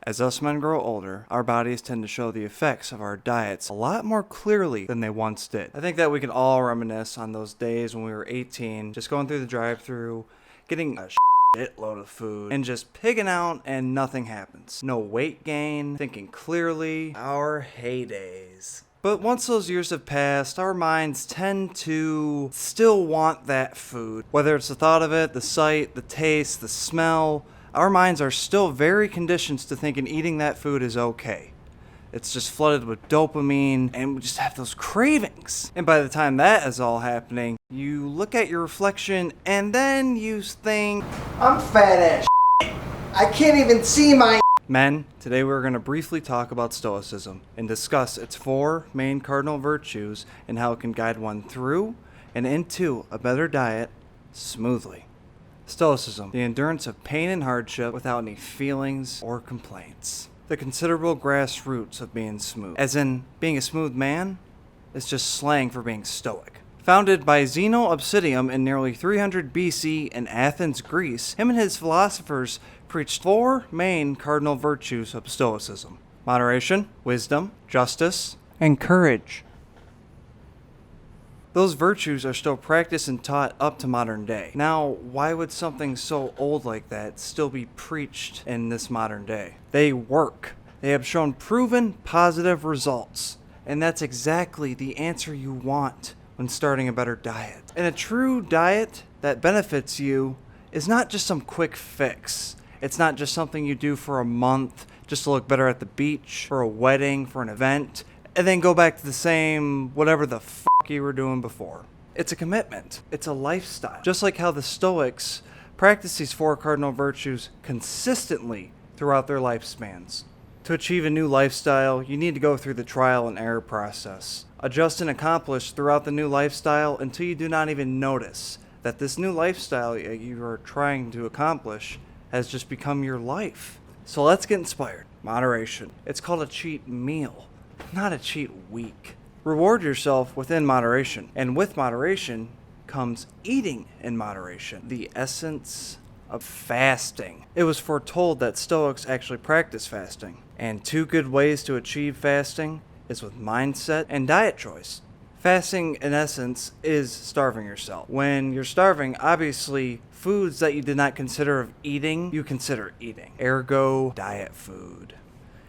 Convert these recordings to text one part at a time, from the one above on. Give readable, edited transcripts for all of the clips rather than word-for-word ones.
As us men grow older, our bodies tend to show the effects of our diets a lot more clearly than they once did. I think that we can all reminisce on those days when we were 18, just going through the drive-thru, getting a shitload of food, and just pigging out and nothing happens. No weight gain, thinking clearly, our heydays. But once those years have passed, our minds tend to still want that food. Whether it's the thought of it, the sight, the taste, the smell, our minds are still very conditioned to thinking eating that food is okay. It's just flooded with dopamine, and we just have those cravings. And by the time that is all happening, you look at your reflection, and then you think, I'm fat as shit. I can't even see my... Men, today we're going to briefly talk about Stoicism and discuss its 4 main cardinal virtues and how it can guide one through and into a better diet smoothly. Stoicism, the endurance of pain and hardship without any feelings or complaints. The considerable grassroots of being smooth. As in, being a smooth man is just slang for being stoic. Founded by Zeno of Citium in nearly 300 BC in Athens, Greece, him and his philosophers preached 4 main cardinal virtues of Stoicism: moderation, wisdom, justice, and courage. Those virtues are still practiced and taught up to modern day. Now, why would something so old like that still be preached in this modern day? They work. They have shown proven positive results. And that's exactly the answer you want when starting a better diet. And a true diet that benefits you is not just some quick fix. It's not just something you do for a month just to look better at the beach, for a wedding, for an event, and then go back to the same whatever the you were doing before. It's a commitment. It's a lifestyle. Just like how the Stoics practice these 4 cardinal virtues consistently throughout their lifespans. To achieve a new lifestyle, you need to go through the trial and error process. Adjust and accomplish throughout the new lifestyle until you do not even notice that this new lifestyle you are trying to accomplish has just become your life. So let's get inspired. Moderation. It's called a cheat meal, not a cheat week. Reward yourself within moderation, and with moderation comes eating in moderation, the essence of fasting. It was foretold that Stoics actually practice fasting, and 2 good ways to achieve fasting is with mindset and diet choice. Fasting, in essence, is starving yourself. When you're starving, obviously, foods that you did not consider of eating, you consider eating. Ergo, diet food.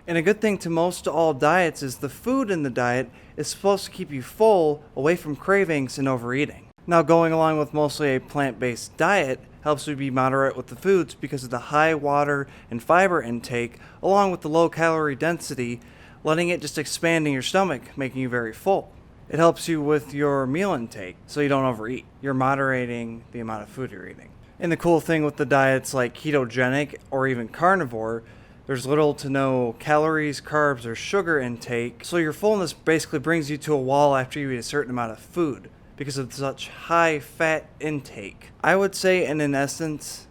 And a good thing to most all diets is the food in the diet is supposed to keep you full, away from cravings and overeating. Now, going along with mostly a plant-based diet helps you be moderate with the foods because of the high water and fiber intake, along with the low calorie density, letting it just expand in your stomach, making you very full. It helps you with your meal intake, so you don't overeat. You're moderating the amount of food you're eating. And the cool thing with the diets like ketogenic or even carnivore, there's little to no calories, carbs, or sugar intake, so your fullness basically brings you to a wall after you eat a certain amount of food because of such high fat intake. I would say, in essence,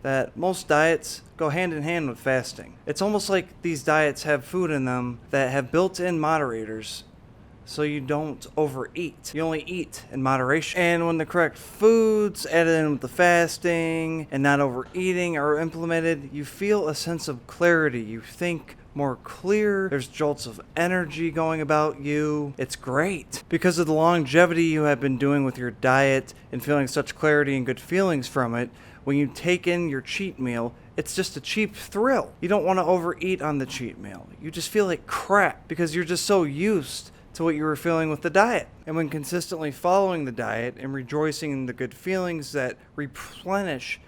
that most diets go hand in hand with fasting. It's almost like these diets have food in them that have built-in moderators, so you don't overeat. You only eat in moderation. And when the correct foods added in with the fasting and not overeating are implemented, you feel a sense of clarity. You think more clear. There's jolts of energy going about you. It's great. Because of the longevity you have been doing with your diet and feeling such clarity and good feelings from it, when you take in your cheat meal, it's just a cheap thrill. You don't want to overeat on the cheat meal. You just feel like crap because you're just so used to what you were feeling with the diet. And when consistently following the diet and rejoicing in the good feelings that replenish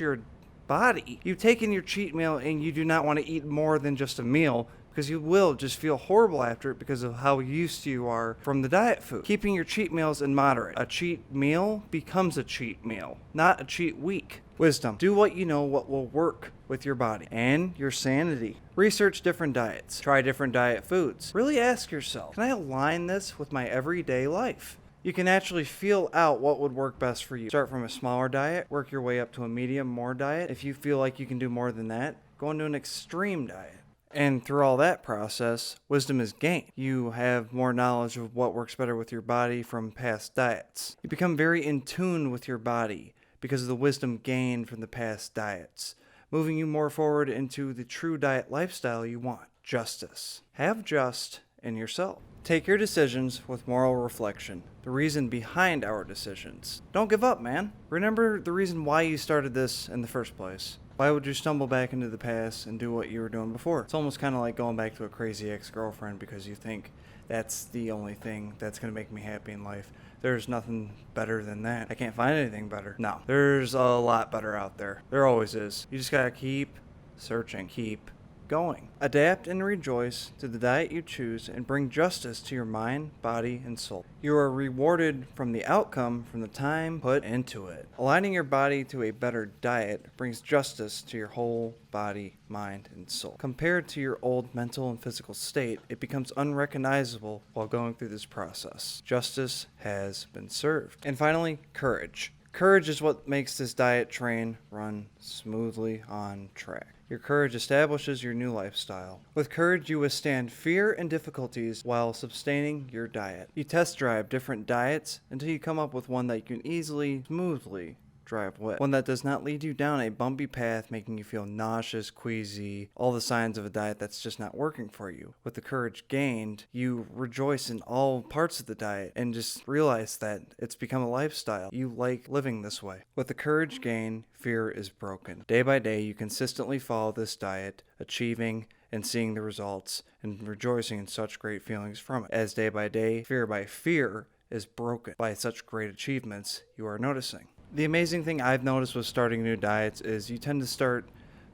your body, you take in your cheat meal and you do not want to eat more than just a meal because you will just feel horrible after it because of how used you are from the diet food. Keeping your cheat meals in moderate. A cheat meal becomes a cheat meal, not a cheat week. Wisdom. Do what you know what will work with your body and your sanity. Research different diets. Try different diet foods. Really ask yourself, can I align this with my everyday life? You can actually feel out what would work best for you. Start from a smaller diet, work your way up to a medium more diet. If you feel like you can do more than that, go into an extreme diet. And through all that process, wisdom is gained. You have more knowledge of what works better with your body from past diets. You become very in tune with your body because of the wisdom gained from the past diets. moving you more forward into the true diet lifestyle you want. Justice. Have just in yourself. Take your decisions with moral reflection, the reason behind our decisions. Don't give up, man. Remember the reason why you started this in the first place. Why would you stumble back into the past and do what you were doing before? It's almost kind of like going back to a crazy ex-girlfriend because you think that's the only thing that's going to make me happy in life. There's nothing better than that. I can't find anything better. No, there's a lot better out there. There always is. You just got to keep searching, keep going. Adapt and rejoice to the diet you choose and bring justice to your mind, body, and soul. You are rewarded from the outcome from the time put into it. Aligning your body to a better diet brings justice to your whole body, mind, and soul. Compared to your old mental and physical state, it becomes unrecognizable while going through this process. Justice has been served. And finally, courage. Courage is what makes this diet train run smoothly on track. Your courage establishes your new lifestyle. With courage, you withstand fear and difficulties while sustaining your diet. You test drive different diets until you come up with one that you can easily, smoothly drive with. One that does not lead you down a bumpy path, making you feel nauseous, queasy, all the signs of a diet that's just not working for you. With the courage gained, you rejoice in all parts of the diet and just realize that it's become a lifestyle. You like living this way. With the courage gained, fear is broken. Day by day, you consistently follow this diet, achieving and seeing the results and rejoicing in such great feelings from it. As day by day, fear by fear is broken by such great achievements you are noticing. The amazing thing I've noticed with starting new diets is you tend to start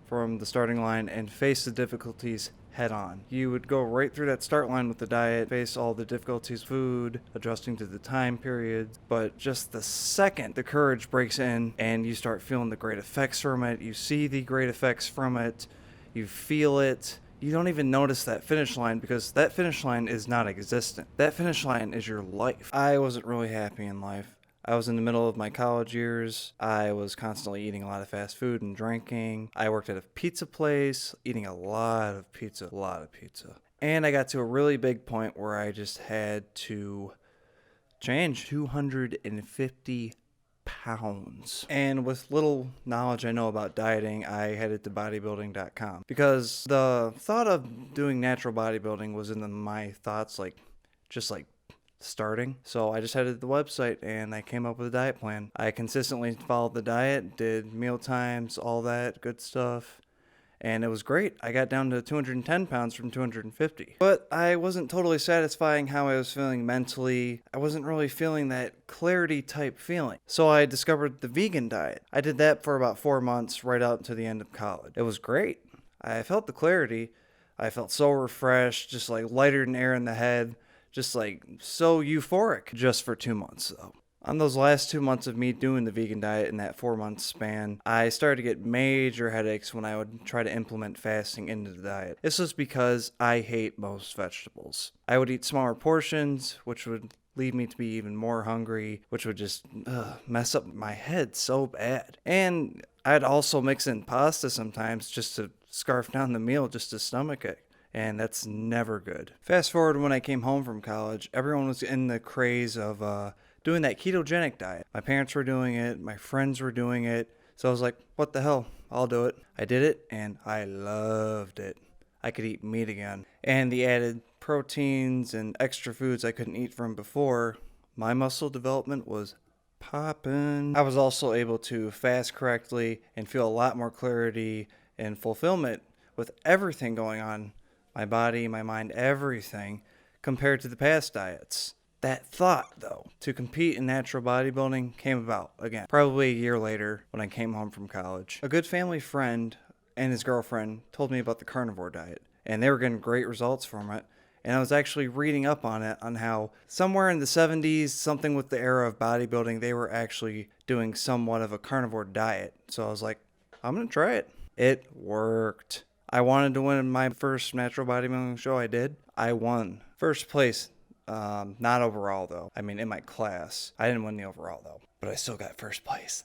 from the starting line and face the difficulties head on. You would go right through that start line with the diet, face all the difficulties, food, adjusting to the time periods, but just the second the courage breaks in and you start feeling the great effects from it, you see the great effects from it, you feel it, you don't even notice that finish line because that finish line is not existent. That finish line is your life. I wasn't really happy in life. I was in the middle of my college years. I was constantly eating a lot of fast food and drinking. I worked at a pizza place, eating a lot of pizza. And I got to a really big point where I just had to change 250 pounds. And with little knowledge I know about dieting, I headed to bodybuilding.com because the thought of doing natural bodybuilding was in my thoughts just starting. So I just headed to the website and I came up with a diet plan. I consistently followed the diet, did meal times, all that good stuff. And it was great. I got down to 210 pounds from 250. But I wasn't totally satisfying how I was feeling mentally. I wasn't really feeling that clarity type feeling. So I discovered the vegan diet. I did that for about 4 months right up to the end of college. It was great. I felt the clarity. I felt so refreshed, just like lighter than air in the head. Just like so euphoric just for 2 months though. On those last 2 months of me doing the vegan diet in that 4 month span, I started to get major headaches when I would try to implement fasting into the diet. This was because I hate most vegetables. I would eat smaller portions, which would lead me to be even more hungry, which would just mess up my head so bad. And I'd also mix in pasta sometimes just to scarf down the meal just to stomach it. And that's never good. Fast forward when I came home from college, everyone was in the craze of doing that ketogenic diet. My parents were doing it, my friends were doing it, so I was like, what the hell, I'll do it. I did it, and I loved it. I could eat meat again. And the added proteins and extra foods I couldn't eat from before, my muscle development was poppin'. I was also able to fast correctly and feel a lot more clarity and fulfillment with everything going on. My body, my mind, everything, compared to the past diets. That thought, though, to compete in natural bodybuilding came about again, probably a year later when I came home from college. A good family friend and his girlfriend told me about the carnivore diet, and they were getting great results from it. And I was actually reading up on it, on how somewhere in the 70s, something with the era of bodybuilding, they were actually doing somewhat of a carnivore diet. So I was like, I'm going to try it. It worked. I wanted to win my first natural bodybuilding show. I did. I won. First place. Not overall, though. I mean, in my class. I didn't win the overall, though. But I still got first place.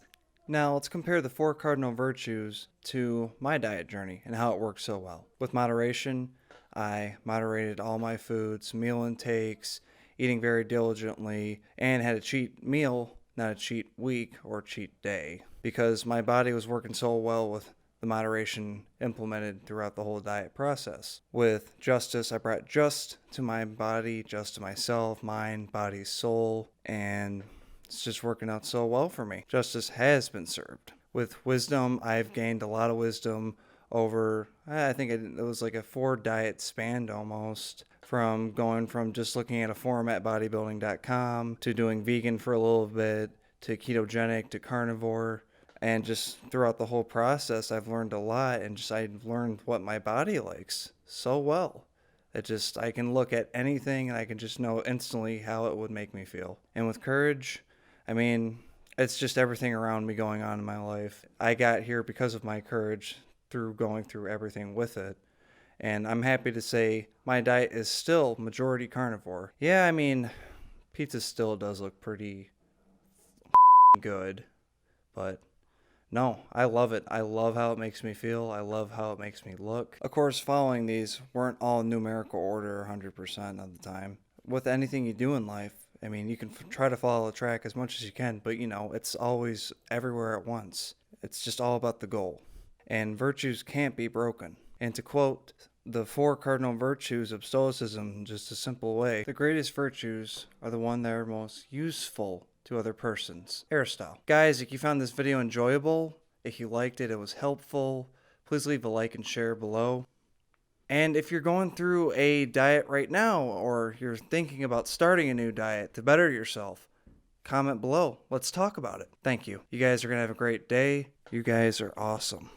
Now, let's compare the 4 cardinal virtues to my diet journey and how it worked so well. With moderation, I moderated all my foods, meal intakes, eating very diligently, and had a cheat meal, not a cheat week or cheat day, because my body was working so well with the moderation implemented throughout the whole diet process. With justice, I brought just to my body, just to myself, mind, body, soul, and it's just working out so well for me. Justice has been served. With wisdom, I've gained a lot of wisdom over, I think it was like a 4 diet span almost, from going from just looking at a forum at bodybuilding.com to doing vegan for a little bit to ketogenic to carnivore. And just throughout the whole process, I've learned a lot, and I've learned what my body likes so well. I can look at anything and I can just know instantly how it would make me feel. And with courage, it's just everything around me going on in my life. I got here because of my courage through going through everything with it. And I'm happy to say my diet is still majority carnivore. Yeah, pizza still does look pretty good, but no, I love it. I love how it makes me feel. I love how it makes me look. Of course, following these weren't all numerical order 100% of the time. With anything you do in life, you can try to follow the track as much as you can, but it's always everywhere at once. It's just all about the goal. And virtues can't be broken. And to quote the 4 cardinal virtues of Stoicism in just a simple way, the greatest virtues are the one that are most useful to other persons. Aristotle. Guys, if you found this video enjoyable, if you liked it, it was helpful, please leave a like and share below. And if you're going through a diet right now, or you're thinking about starting a new diet to better yourself, comment below. Let's talk about it. Thank you. You guys are going to have a great day. You guys are awesome.